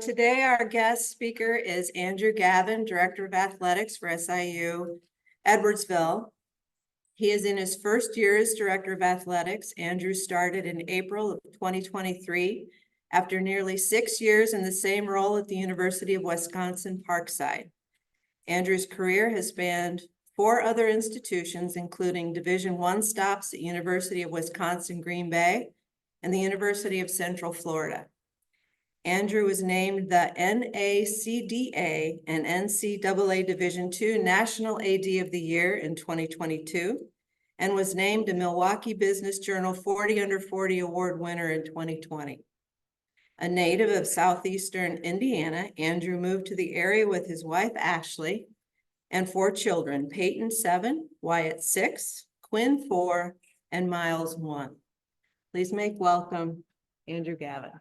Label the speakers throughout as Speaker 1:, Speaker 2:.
Speaker 1: Today, our guest speaker is Andrew Gavin, Director of Athletics for SIU Edwardsville. He is in his first year as Director of Athletics. Andrew started in April of 2023 after nearly 6 years in the same role at the University of Wisconsin Parkside. Andrew's career has spanned 4 other institutions, including Division I stops at University of Wisconsin Green Bay and the University of Central Florida. Andrew was named the NACDA and NCAA Division II National AD of the Year in 2022 and was named a Milwaukee Business Journal 40 Under 40 Award winner in 2020. A native of southeastern Indiana, Andrew moved to the area with his wife, Ashley, and 4 children, Peyton 7, Wyatt 6, Quinn 4, and Miles 1. Please make welcome Andrew Gavin.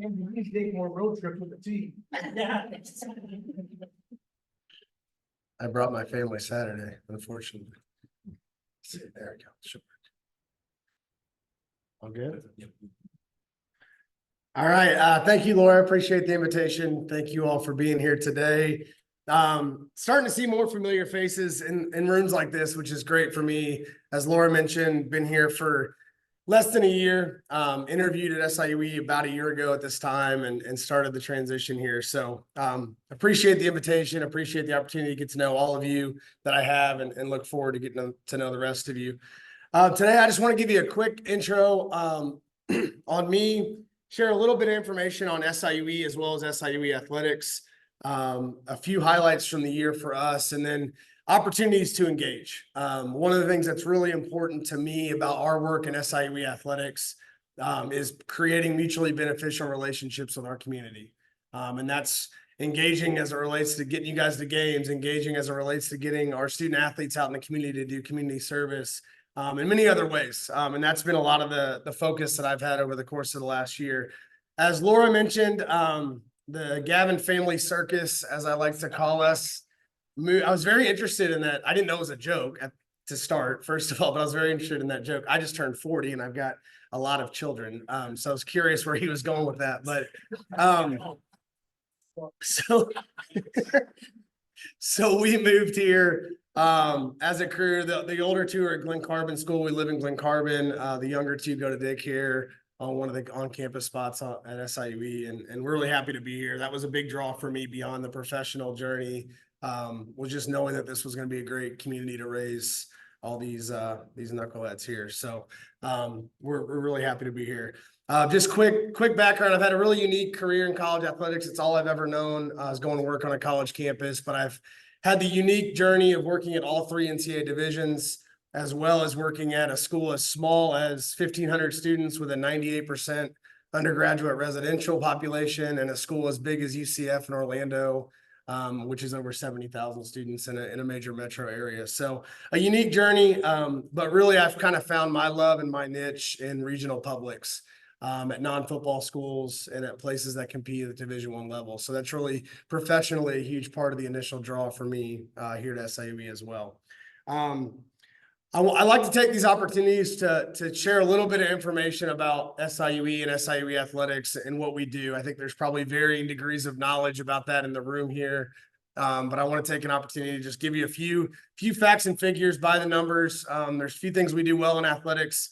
Speaker 2: We need to take more road trips with the team.
Speaker 3: I brought my family Saturday, unfortunately. There we go. Sure. All good? All right. Thank you, Laura. Appreciate the invitation. Thank you all for being here today. Starting to see more familiar faces in rooms like this, which is great for me. As Laura mentioned, been here for less than a year, interviewed at SIUE about a year ago at this time and started the transition here. So appreciate the invitation, appreciate the opportunity to get to know all of you that I have and look forward to getting to know the rest of you. Today, I just want to give you a quick intro on me, share a little bit of information on SIUE as well as SIUE athletics, a few highlights from the year for us, and then opportunities to engage. One of the things that's really important to me about our work in SIUE athletics is creating mutually beneficial relationships with our community. And that's engaging as it relates to getting you guys to games, engaging as it relates to getting our student athletes out in the community to do community service, in many other ways. And that's been a lot of the focus that I've had over the course of the last year. As Laura mentioned, the Gavin Family Circus, as I like to call us, I was very interested in that. I didn't know it was a joke to start, first of all, but I was very interested in that joke. I just turned 40 and I've got a lot of children. So I was curious where he was going with that. But so we moved here as a career. The older 2 are at Glen Carbon School. We live in Glen Carbon. The younger 2 go to daycare on one of the on-campus spots at SIUE. And we're really happy to be here. That was a big draw for me beyond the professional journey. Was just knowing that this was going to be a great community to raise all these knuckleheads here. So we're really happy to be here. Just quick background. I've had a really unique career in college athletics. It's all I've ever known. I was going to work on a college campus, but I've had the unique journey of working at all 3 NCAA divisions, as well as working at a school as small as 1,500 students with a 98% undergraduate residential population, and a school as big as UCF in Orlando, which is over 70,000 students in a major metro area. So a unique journey, but really I've kind of found my love and my niche in regional publics, at non-football schools and at places that compete at the Division I level. So that's really professionally a huge part of the initial draw for me here at SIUE as well. I like to take these opportunities to share a little bit of information about SIUE and SIUE athletics and what we do. I think there's probably varying degrees of knowledge about that in the room here. But I want to take an opportunity to just give you a few facts and figures by the numbers. There's a few things we do well in athletics: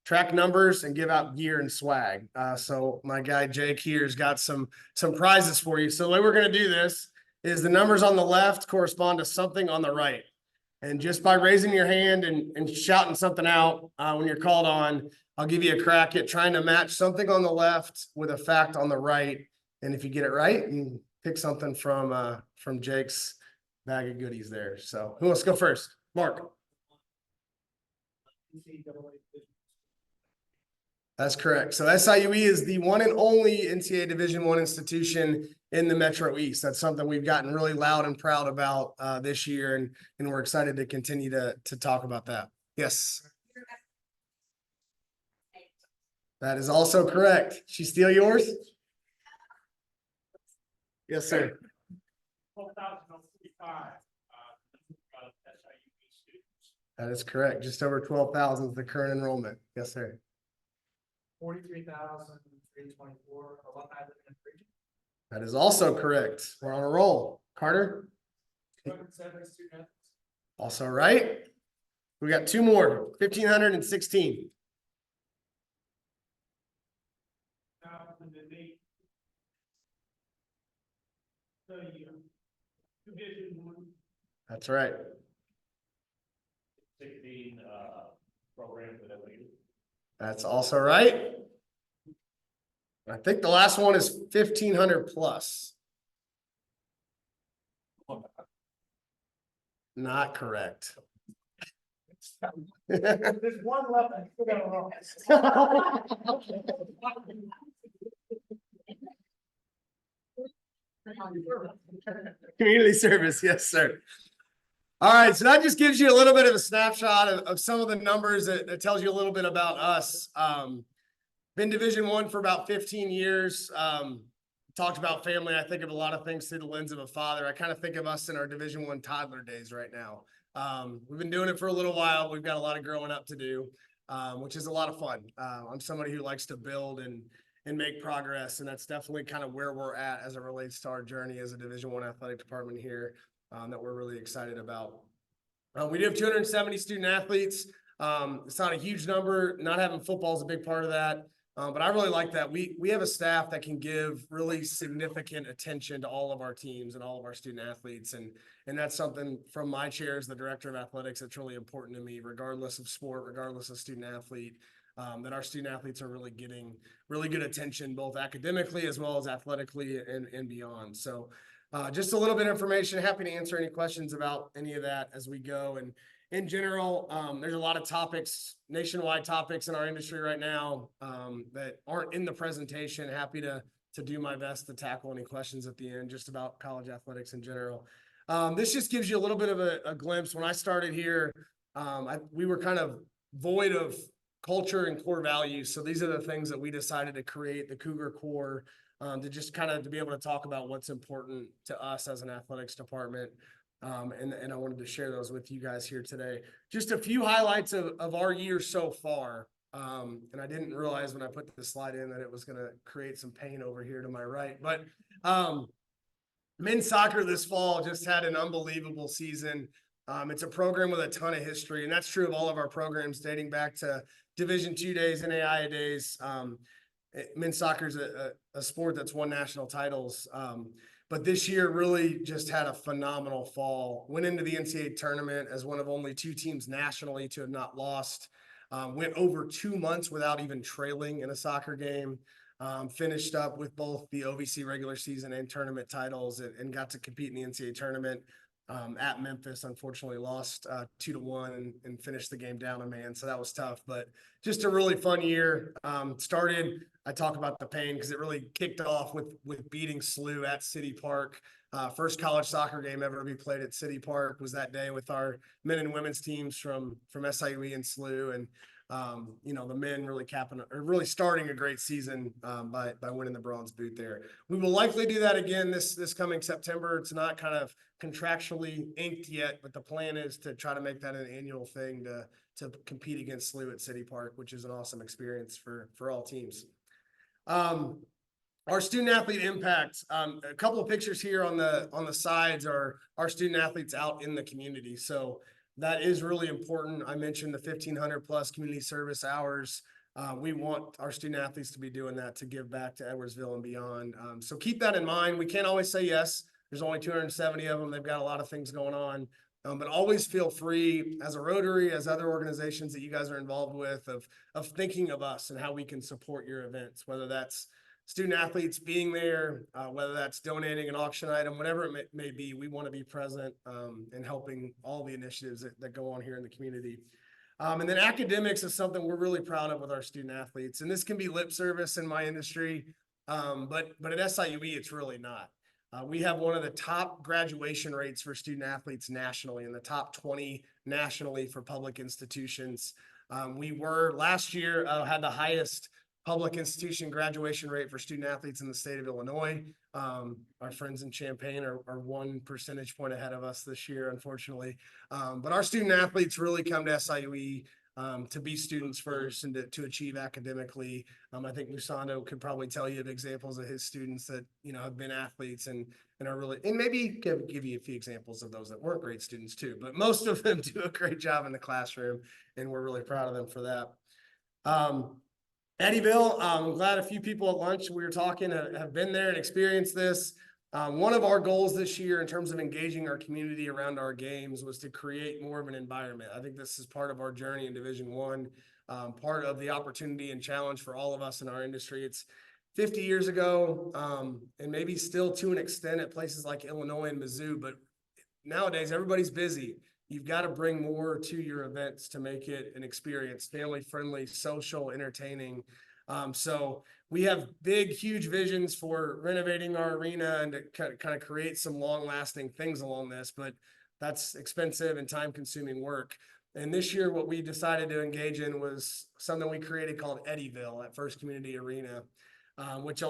Speaker 3: track numbers and give out gear and swag. So my guy Jake here has got some prizes for you. So the way we're going to do this is the numbers on the left correspond to something on the right. And just by raising your hand and shouting something out when you're called on, I'll give you a crack at trying to match something on the left with a fact on the right. And if you get it right, you pick something from Jake's bag of goodies there. So who wants to go first? Mark. That's correct. So SIUE is the one and only NCAA Division I institution in the Metro East. That's something we've gotten really loud and proud about this year, and we're excited to continue to talk about that. Yes. That is also correct. She steal yours? Yes, sir.
Speaker 2: 12,045.
Speaker 3: That is correct. Just over 12,000 is the current enrollment. Yes, sir.
Speaker 2: 43,324 alumni living in the region.
Speaker 3: That is also correct. We're on a roll. Carter,
Speaker 2: 270 students.
Speaker 3: also right. We got two more, 1,516.
Speaker 2: Division 1.
Speaker 3: That's right.
Speaker 4: 16 programs that we.
Speaker 3: That's also right. I think the last one is 1,500 plus. Not correct.
Speaker 2: There's one left. I still got wrong.
Speaker 3: Community service, yes, sir. All right, so that just gives you a little bit of a snapshot of some of the numbers that tells you a little bit about us. Been Division I for about 15 years. Talked about family. I think of a lot of things through the lens of a father. I kind of think of us in our Division I toddler days right now. We've been doing it for a little while. We've got a lot of growing up to do, which is a lot of fun. I'm somebody who likes to build and make progress, and that's definitely kind of where we're at as it relates to our journey as a Division I athletic department here, that we're really excited about. We do have 270 student athletes. It's not a huge number. Not having football is a big part of that. But I really like that. We have a staff that can give really significant attention to all of our teams and all of our student athletes. And that's something from my chair as the director of athletics that's really important to me, regardless of sport, regardless of student athlete, that our student athletes are really getting really good attention, both academically as well as athletically and beyond. So just a little bit of information. Happy to answer any questions about any of that as we go. And in general, there's a lot of topics, nationwide topics in our industry right now that aren't in the presentation. Happy to do my best to tackle any questions at the end, just about college athletics in general. This just gives you a little bit of a glimpse. When I started here, we were kind of void of culture and core values. So these are the things that we decided to create, the Cougar core, to just kind of to be able to talk about what's important to us as an athletics department. And I wanted to share those with you guys here today. Just a few highlights of our year so far. And I didn't realize when I put this slide in that it was going to create some pain over here to my right. But men's soccer this fall just had an unbelievable season. It's a program with a ton of history, and that's true of all of our programs dating back to Division II days, NAIA days. Men's soccer is a sport that's won national titles. But this year really just had a phenomenal fall. Went into the NCAA tournament as one of only two teams nationally to have not lost. Went over 2 months without even trailing in a soccer game. Finished up with both the OVC regular season and tournament titles and got to compete in the NCAA tournament at Memphis. Unfortunately lost 2-1 and finished the game down a man. So that was tough, but just a really fun year. I talk about the pain because it really kicked off with beating SIUE at City Park. First college soccer game ever to be played at City Park was that day with our men and women's teams from SIUE and SIUE. And the men really starting a great season by winning the bronze boot there. We will likely do that again this coming September. It's not kind of contractually inked yet, but the plan is to try to make that an annual thing to compete against SIUE at City Park, which is an awesome experience for all teams. Our student athlete impact, a couple of pictures here on the sides are our student athletes out in the community. So that is really important. I mentioned the 1,500 plus community service hours. We want our student athletes to be doing that to give back to Edwardsville and beyond. So keep that in mind. We can't always say yes. There's only 270 of them. They've got a lot of things going on. But always feel free as a Rotary, as other organizations that you guys are involved with, of thinking of us and how we can support your events, whether that's student athletes being there, whether that's donating an auction item, whatever it may be. We want to be present and helping all the initiatives that go on here in the community. And then academics is something we're really proud of with our student athletes. And this can be lip service in my industry, but at SIUE, it's really not. We have one of the top graduation rates for student athletes nationally, in the top 20 nationally for public institutions. We were last year had the highest public institution graduation rate for student athletes in the state of Illinois. Our friends in Champaign are 1 percentage point ahead of us this year, unfortunately. But our student athletes really come to SIUE to be students first and to achieve academically. I think Musando could probably tell you of examples of his students that, you know, have been athletes and are really, and maybe give you a few examples of those that weren't great students too, but most of them do a great job in the classroom, and we're really proud of them for that. Eddyville, I'm glad a few people at lunch we were talking have been there and experienced this. One of our goals this year in terms of engaging our community around our games was to create more of an environment. I think this is part of our journey in Division I, part of the opportunity and challenge for all of us in our industry. It's 50 years ago, and maybe still to an extent at places like Illinois and Mizzou, but nowadays everybody's busy. You've got to bring more to your events to make it an experience, family-friendly, social, entertaining. So we have big, huge visions for renovating our arena and to kind of create some long-lasting things along this, but that's expensive and time-consuming work. And this year, what we decided to engage in was something we created called Eddyville at First Community Arena, which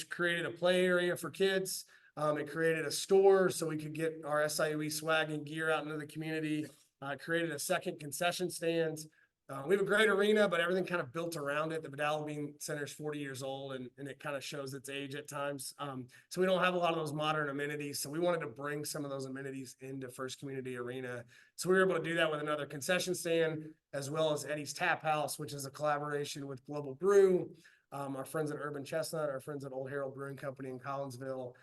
Speaker 3: created a play area for kids. It created a store so we could get our SIUE swag and gear out into the community. Created a second concession stand. We have a great arena, but everything kind of built around it. The Vidal Bean Center is 40 years old, and it kind of shows its age at times. So we don't have a lot of those modern amenities. So we wanted to bring some of those amenities into First Community Arena. So we were able to do that with another concession stand, as well as Eddie's Tap House, which is a collaboration with Global Brew, our friends at Urban Chestnut, our friends at Old Herald Brewing Company in Collinsville,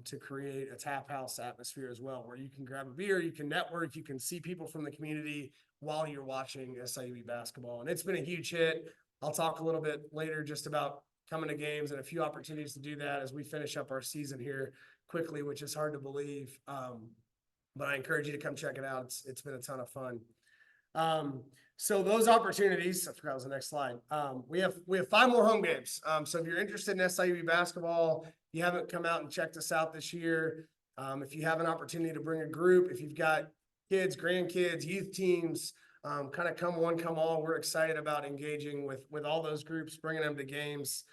Speaker 3: to create a tap house atmosphere as well, where you can grab a beer, you can network, you can see people from the community while you're watching SIUE basketball. And it's been a huge hit. I'll talk a little bit later just about coming to games and a few opportunities to do that as we finish up our season here quickly, which is hard to believe. But I encourage you to come check it out. It's been a ton of fun. So those opportunities, I forgot was the next slide. We have 5 more home games. So if you're interested in SIUE basketball, you haven't come out and checked us out this year. If you have an opportunity to bring a group, if you've got kids, grandkids, youth teams, kind of come one, come all, we're excited about engaging with all those groups, bringing them to games.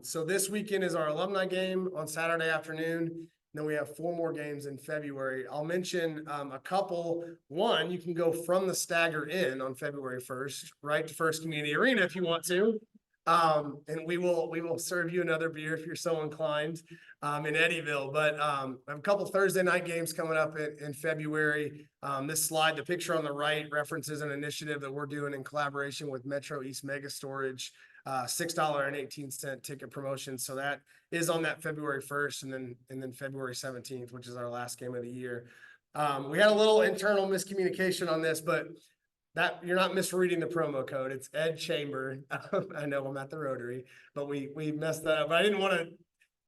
Speaker 3: So this weekend is our alumni game on Saturday afternoon. Then we have 4 more games in February. I'll mention a couple. One, you can go from the Stagger Inn on February 1st, right to First Community Arena if you want to. And we will serve you another beer if you're so inclined in Eddyville. But I have a couple Thursday night games coming up in February. This slide, the picture on the right, references an initiative that we're doing in collaboration with Metro East Mega Storage. $6.18 ticket promotion. So that is on that February 1st and then February 17th, which is our last game of the year. We had a little internal miscommunication on this, but that you're not misreading the promo code. It's Ed Chamber. I know I'm at the Rotary, but we messed that up. But I didn't want to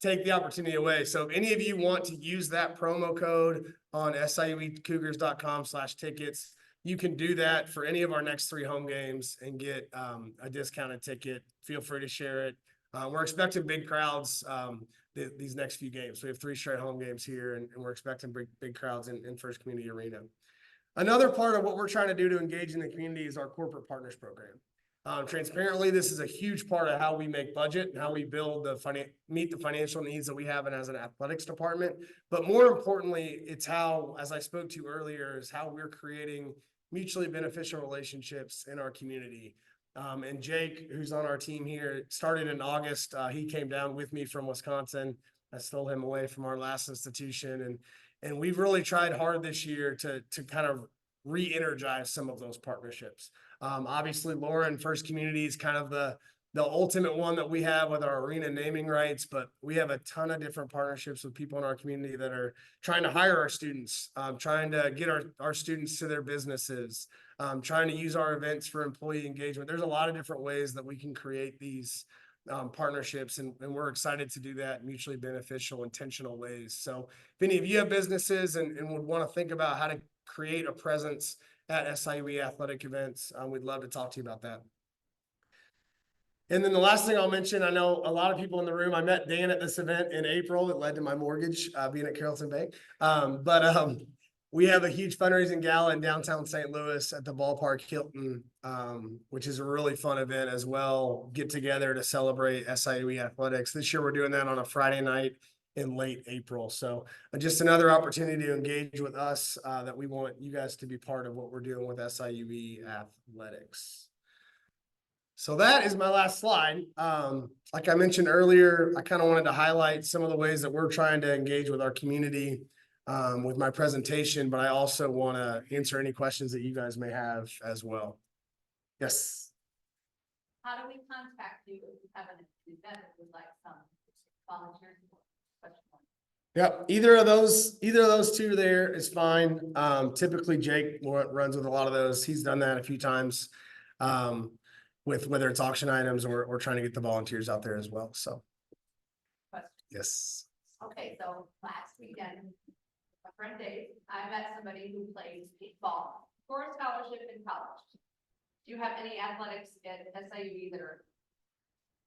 Speaker 3: take the opportunity away. So if any of you want to use that promo code on SIUEcougars.com/tickets, you can do that for any of our next 3 home games and get a discounted ticket. Feel free to share it. We're expecting big crowds these next few games. We have 3 straight home games here, and we're expecting big crowds in First Community Arena. Another part of what we're trying to do to engage in the community is our corporate partners program. Transparently, this is a huge part of how we make budget and how we build meet the financial needs that we have as an athletics department. But more importantly, it's how, as I spoke to earlier, is how we're creating mutually beneficial relationships in our community. And Jake, who's on our team here, started in August. He came down with me from Wisconsin. I stole him away from our last institution. And we've really tried hard this year to kind of re-energize some of those partnerships. Obviously, Lauren First Community is kind of the ultimate one that we have with our arena naming rights, but we have a ton of different partnerships with people in our community that are trying to hire our students, trying to get our students to their businesses, trying to use our events for employee engagement. There's a lot of different ways that we can create these partnerships, and we're excited to do that in mutually beneficial, intentional ways. So if any of you have businesses and would want to think about how to create a presence at SIUE athletic events, we'd love to talk to you about that. And then the last thing I'll mention, I know a lot of people in the room, I met Dan at this event in April. It led to my mortgage being at Carrollton Bank. We have a huge fundraising gala in downtown St. Louis at the Ballpark Hilton, which is a really fun event as well. Get together to celebrate SIUE athletics. This year we're doing that on a Friday night in late April. So just another opportunity to engage with us, that we want you guys to be part of what we're doing with SIUE athletics. So that is my last slide. Like I mentioned earlier, I kind of wanted to highlight some of the ways that we're trying to engage with our community with my presentation, but I also want to answer any questions that you guys may have as well. Yes.
Speaker 5: How do we contact you if you have an event that would like some volunteers?
Speaker 3: Yep, either of those two there is fine. Typically Jake runs with a lot of those. He's done that a few times. With whether it's auction items or trying to get the volunteers out there as well. So.
Speaker 5: Question.
Speaker 3: Yes.
Speaker 5: Okay, so last weekend, my friend Dave, I met somebody who plays paintball for a scholarship in college. Do you have any athletics at SIUE that are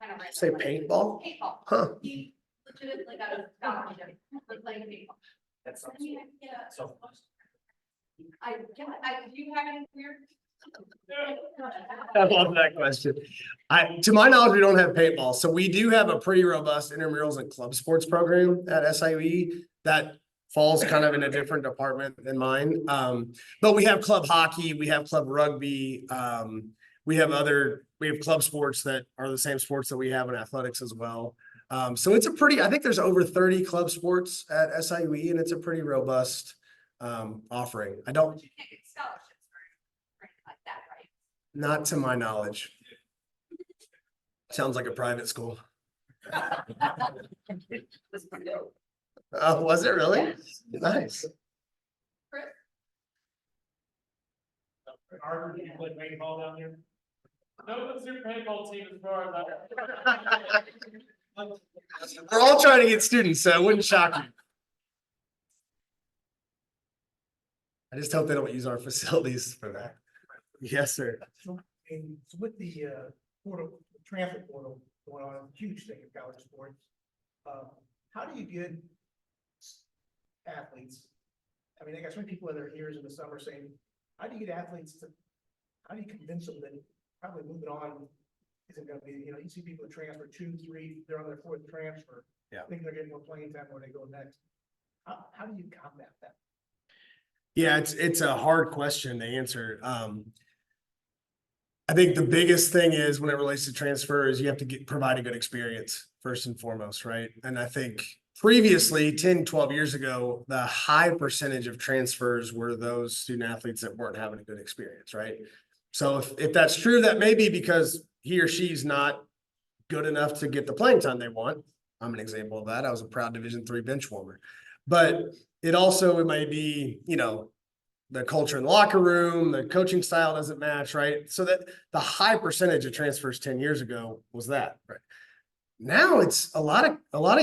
Speaker 5: kind of?
Speaker 3: Say paintball?
Speaker 5: Paintball.
Speaker 3: Huh.
Speaker 5: He legitimately got a scholarship for playing paintball.
Speaker 4: That's
Speaker 5: So, do you have any weird?
Speaker 3: I love that question. To my knowledge, we don't have paintball. So we do have a pretty robust intramurals and club sports program at SIUE that falls kind of in a different department than mine. But we have club hockey, we have club rugby, we have club sports that are the same sports that we have in athletics as well. So it's I think there's over 30 club sports at SIUE, and it's a pretty robust offering.
Speaker 5: You can't get scholarships for anything like that, right?
Speaker 3: Not to my knowledge. Sounds like a private school. Oh, was it really? Nice.
Speaker 4: Arthur, do you play paintball down here? No, it's your paintball team as far as
Speaker 3: We're all trying to get students, so it wouldn't shock you. I just hope they don't use our facilities for that. Yes, sir.
Speaker 2: And with the portal, transfer portal going on, huge thing in college sports. How do you get athletes? I mean, I got so many people that are here in the summer saying, how do you get athletes to, how do you convince them that probably moving on isn't gonna be, you see people that transfer 2, 3, they're on their 4th transfer.
Speaker 3: Yeah.
Speaker 2: Think they're getting more playing time where they go next. How do you combat that?
Speaker 3: Yeah, it's a hard question to answer. I think the biggest thing is when it relates to transfer is you have to provide a good experience first and foremost, right? And I think previously 10, 12 years ago, the high percentage of transfers were those student athletes that weren't having a good experience, right? So if that's true, that may be because he or she's not good enough to get the playing time they want. I'm an example of that. I was a proud Division III bench warmer, but it may be, the culture in the locker room, the coaching style doesn't match, right? So that the high percentage of transfers 10 years ago was that, right? Now it's a lot of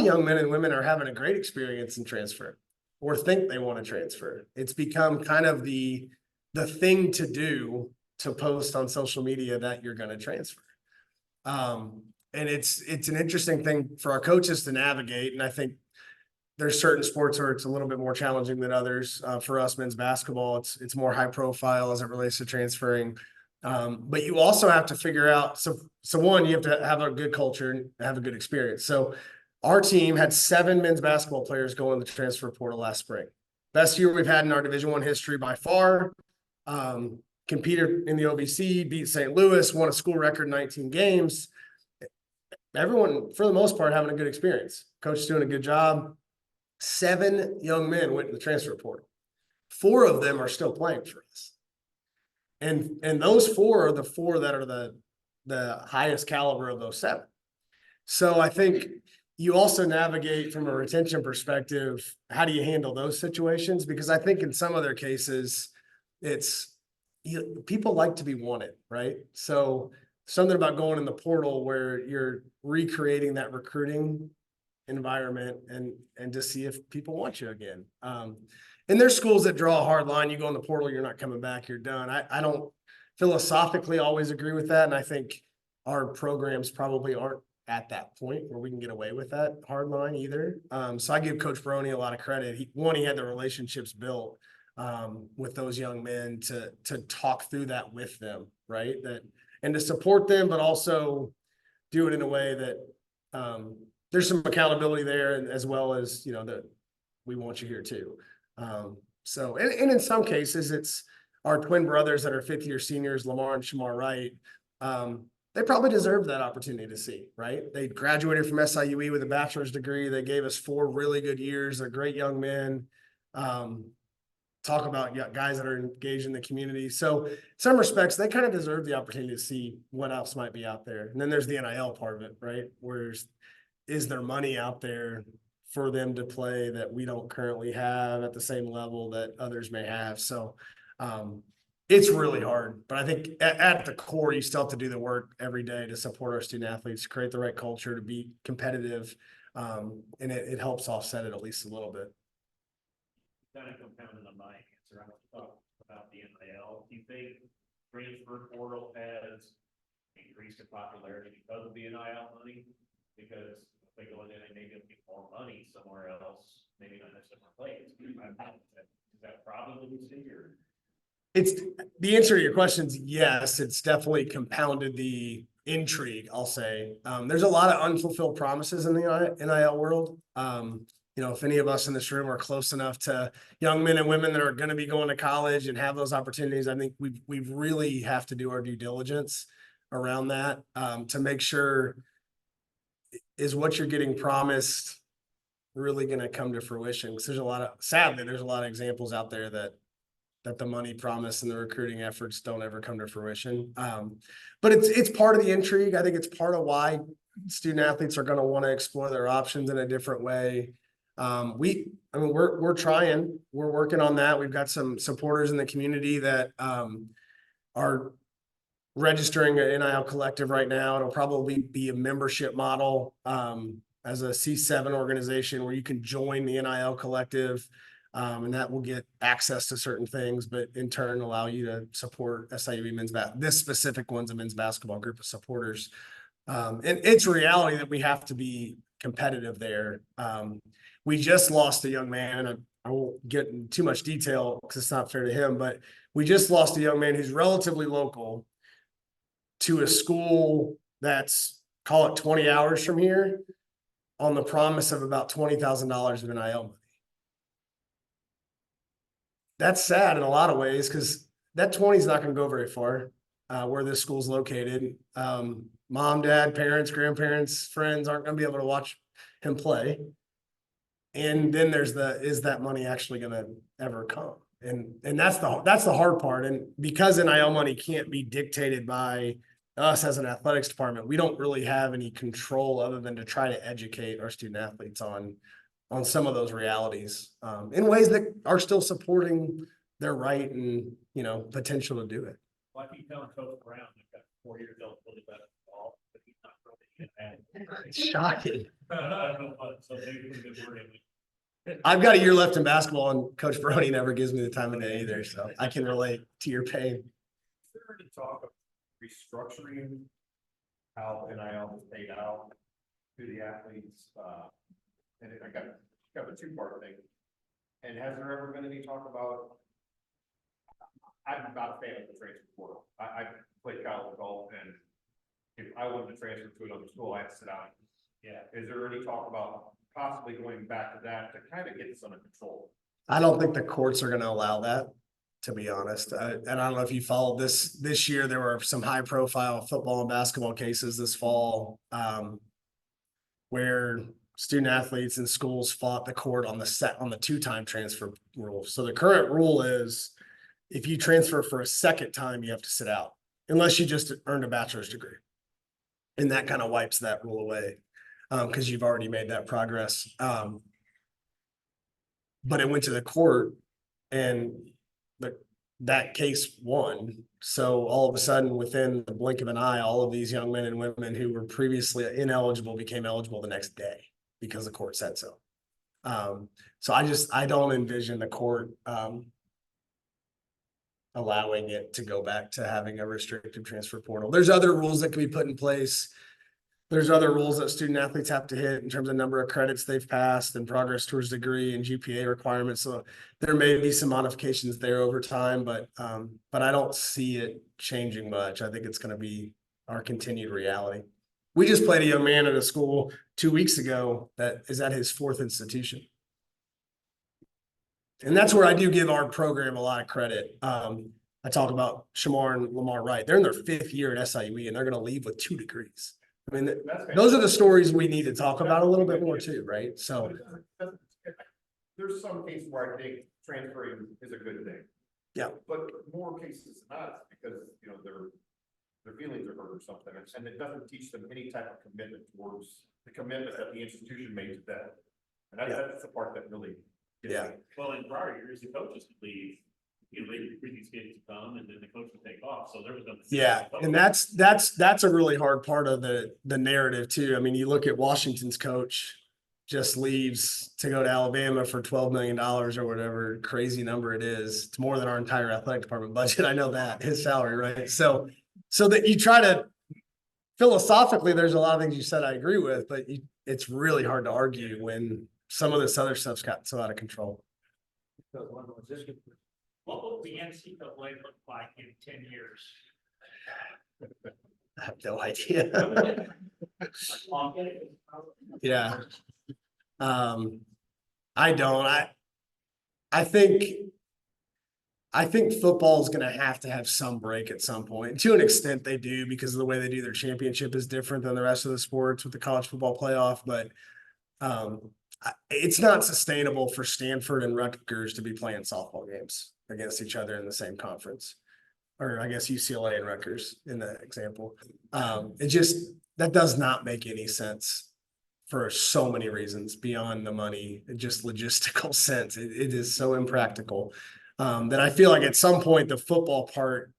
Speaker 3: young men and women are having a great experience in transfer or think they want to transfer. It's become kind of the thing to do to post on social media that you're going to transfer. And it's an interesting thing for our coaches to navigate. And I think there's certain sports where it's a little bit more challenging than others. For us, men's basketball, it's more high profile as it relates to transferring. But you also have to figure out, so one, you have to have a good culture and have a good experience. So our team had 7 men's basketball players go in the transfer portal last spring. Best year we've had in our Division I history by far. Competed in the OVC, beat St. Louis, won a school record 19 games. Everyone, for the most part, having a good experience. Coach is doing a good job. 7 young men went to the transfer portal. 4 of them are still playing for us. And those 4 are the 4 that are the highest caliber of those 7. So I think you also navigate from a retention perspective. How do you handle those situations? Because I think in some other cases, people like to be wanted, right? So something about going in the portal where you're recreating that recruiting environment and to see if people want you again. And there's schools that draw a hard line. You go in the portal, you're not coming back, you're done. I don't philosophically always agree with that. And I think our programs probably aren't at that point where we can get away with that hard line either. So I give Coach Brony a lot of credit. He had the relationships built with those young men to talk through that with them, right? And to support them, but also do it in a way that there's some accountability there, and as well as, that we want you here too. So, and in some cases, it's our twin brothers that are fifth-year seniors, Lamar and Shamar Wright. They probably deserve that opportunity to see, right? They graduated from SIUE with a bachelor's degree. They gave us 4 really good years. They're great young men. Talk about guys that are engaged in the community. So in some respects, they kind of deserve the opportunity to see what else might be out there. And then there's the NIL part of it, right? Is there money out there for them to play that we don't currently have at the same level that others may have? So it's really hard, but I think at the core, you still have to do the work every day to support our student athletes, to create the right culture, to be competitive. And it helps offset it at least a little bit.
Speaker 6: Kind of compounded on my answer. I want to talk about the NIL. Do you think transfer portal has increased in popularity because of the NIL money? Because if they go in and maybe get more money somewhere else, maybe not necessarily place. Is that probably what we see here?
Speaker 3: It's the answer to your question is yes. It's definitely compounded the intrigue, I'll say. There's a lot of unfulfilled promises in the NIL world. If any of us in this room are close enough to young men and women that are going to be going to college and have those opportunities, I think we really have to do our due diligence around that to make sure is what you're getting promised really going to come to fruition. Because sadly, there's a lot of examples out there that the money promised and the recruiting efforts don't ever come to fruition. But it's part of the intrigue. I think it's part of why student athletes are going to want to explore their options in a different way. We're trying, we're working on that. We've got some supporters in the community that are registering an NIL collective right now. It'll probably be a membership model as a C7 organization where you can join the NIL collective, and that will get access to certain things, but in turn allow you to support SIUE men's basketball. This specific one's a men's basketball group of supporters. And it's a reality that we have to be competitive there. We just lost a young man, and I won't get into too much detail because it's not fair to him, but we just lost a young man who's relatively local to a school that's, call it 20 hours from here, on the promise of about $20,000 of NIL money. That's sad in a lot of ways because that 20 is not going to go very far where this school's located. Mom, dad, parents, grandparents, friends aren't going to be able to watch him play. And then is that money actually going to ever come? And that's the hard part. And because NIL money can't be dictated by us as an athletics department, we don't really have any control other than to try to educate our student athletes on some of those realities in ways that are still supporting their right and, potential to do it.
Speaker 6: Well, I keep telling Coach Brown, they've got 4 years old, really better ball, but he's not really.
Speaker 3: It's shocking.
Speaker 6: So maybe we could word it.
Speaker 3: I've got a year left in basketball, and Coach Brony never gives me the time of day either, so I can relate to your pain.
Speaker 6: Is there any talk of restructuring how NIL is paid out to the athletes? And I got a 2-part thing. And has there ever been any talk about? I'm not a fan of the transfer portal. I played college golf, and if I wanted to transfer to another school, I had to sit out. Yeah. Is there any talk about possibly going back to that to kind of get this under control?
Speaker 3: I don't think the courts are going to allow that, to be honest. And I don't know if you followed this year, there were some high profile football and basketball cases this fall where student athletes and schools fought the court on the 2-time transfer rule. So the current rule is if you transfer for a second time, you have to sit out unless you just earned a bachelor's degree. And that kind of wipes that rule away because you've already made that progress. But it went to the court and that case won. So all of a sudden, within the blink of an eye, all of these young men and women who were previously ineligible became eligible the next day because the court said so. So I don't envision the court allowing it to go back to having a restrictive transfer portal. There's other rules that can be put in place. There's other rules that student athletes have to hit in terms of number of credits they've passed and progress towards degree and GPA requirements. So there may be some modifications there over time, but I don't see it changing much. I think it's going to be our continued reality. We just played a young man at a school 2 weeks ago that is at his 4th institution. And that's where I do give our program a lot of credit. I talk about Shamar and Lamar Wright. They're in their 5th year at SIUE and they're going to leave with 2 degrees. I mean, those are the stories we need to talk about a little bit more too, right? So
Speaker 6: there's some cases where I think transferring is a good thing.
Speaker 3: Yeah.
Speaker 6: But more cases than not, it's because, you know, their feelings are hurt or something, and it doesn't teach them any type of commitment towards the commitment that the institution made to them. And that's the part that really.
Speaker 3: Yeah.
Speaker 4: Well, in prior years, the coaches would leave, you know, they recruit these kids to come and then the coach would take off. So there was no.
Speaker 3: Yeah, and that's a really hard part of the narrative too. I mean, you look at Washington's coach just leaves to go to Alabama for $12 million or whatever crazy number it is. It's more than our entire athletic department budget. I know that, his salary, right? So that you try to philosophically, there's a lot of things you said I agree with, but it's really hard to argue when some of this other stuff's got so out of control.
Speaker 4: What will the NCAA look like in 10 years?
Speaker 3: I have no idea. Yeah. I don't. I think football is going to have some break at some point. To an extent, they do, because of the way they do their championship is different than the rest of the sports with the college football playoff. But it's not sustainable for Stanford and Rutgers to be playing softball games against each other in the same conference, or I guess UCLA and Rutgers in that example. That does not make any sense for so many reasons beyond the money, just logistical sense. It is so impractical that I feel like at some point the football part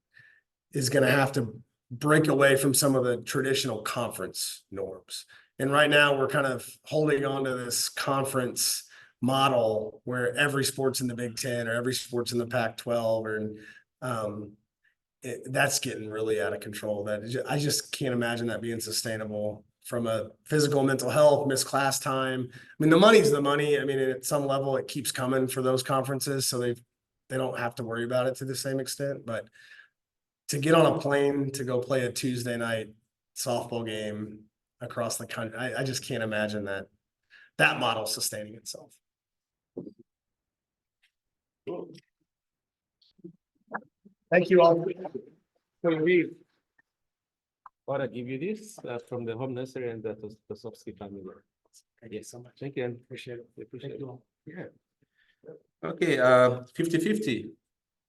Speaker 3: is going to have to break away from some of the traditional conference norms. And right now we're kind of holding on to this conference model where every sport's in the Big Ten or every sport's in the Pac-12, or that's getting really out of control. I just can't imagine that being sustainable from a physical and mental health, missed class time. I mean, the money's the money. I mean, at some level it keeps coming for those conferences, so they don't have to worry about it to the same extent. But to get on a plane to go play a Tuesday night softball game across the country, I just can't imagine that model sustaining itself.
Speaker 7: Cool.
Speaker 3: Thank you all.
Speaker 7: So we want to give you this from the home nursery and the Tosovsky family.
Speaker 3: Thank you so much.
Speaker 7: Thank you and
Speaker 3: Appreciate it.
Speaker 7: appreciate
Speaker 3: Thank
Speaker 7: it.
Speaker 3: you all.
Speaker 7: Yeah. Okay, 50-50.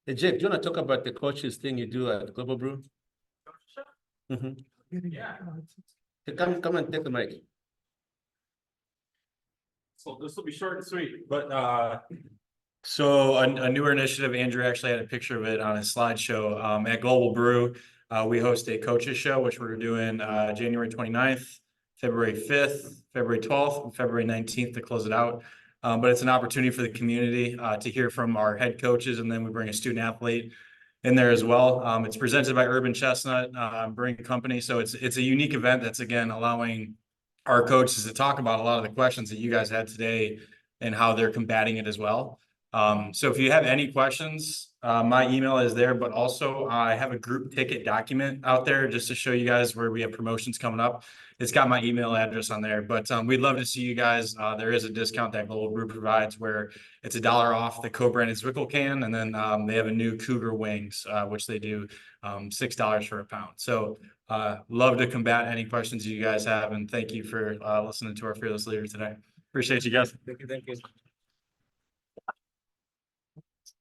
Speaker 7: Hey, Jake, do you want to talk about the coaches thing you do at Global Brew?
Speaker 4: Yeah.
Speaker 7: Hey, come and take the mic.
Speaker 8: So this will be short and sweet, but so a newer initiative, Andrew actually had a picture of it on his slideshow. At Global Brew, we host a coaches show, which we're doing January 29th, February 5th, February 12th, and February 19th to close it out. But it's an opportunity for the community to hear from our head coaches, and then we bring a student athlete in there as well. It's presented by Urban Chestnut Brewing Company, so it's a unique event that's, again, allowing our coaches to talk about a lot of the questions that you guys had today and how they're combating it as well. So if you have any questions, my email is there, but also I have a group ticket document out there just to show you guys where we have promotions coming up. It's got my email address on there, but we'd love to see you guys. There is a discount that Global Brew provides where it's $1 off the co-branded Zwickle can, and then they have a new Cougar wings, which they do $6 for a pound. So love to combat any questions you guys have, and thank you for listening to our fearless leader today. Appreciate you guys.
Speaker 7: Thank you.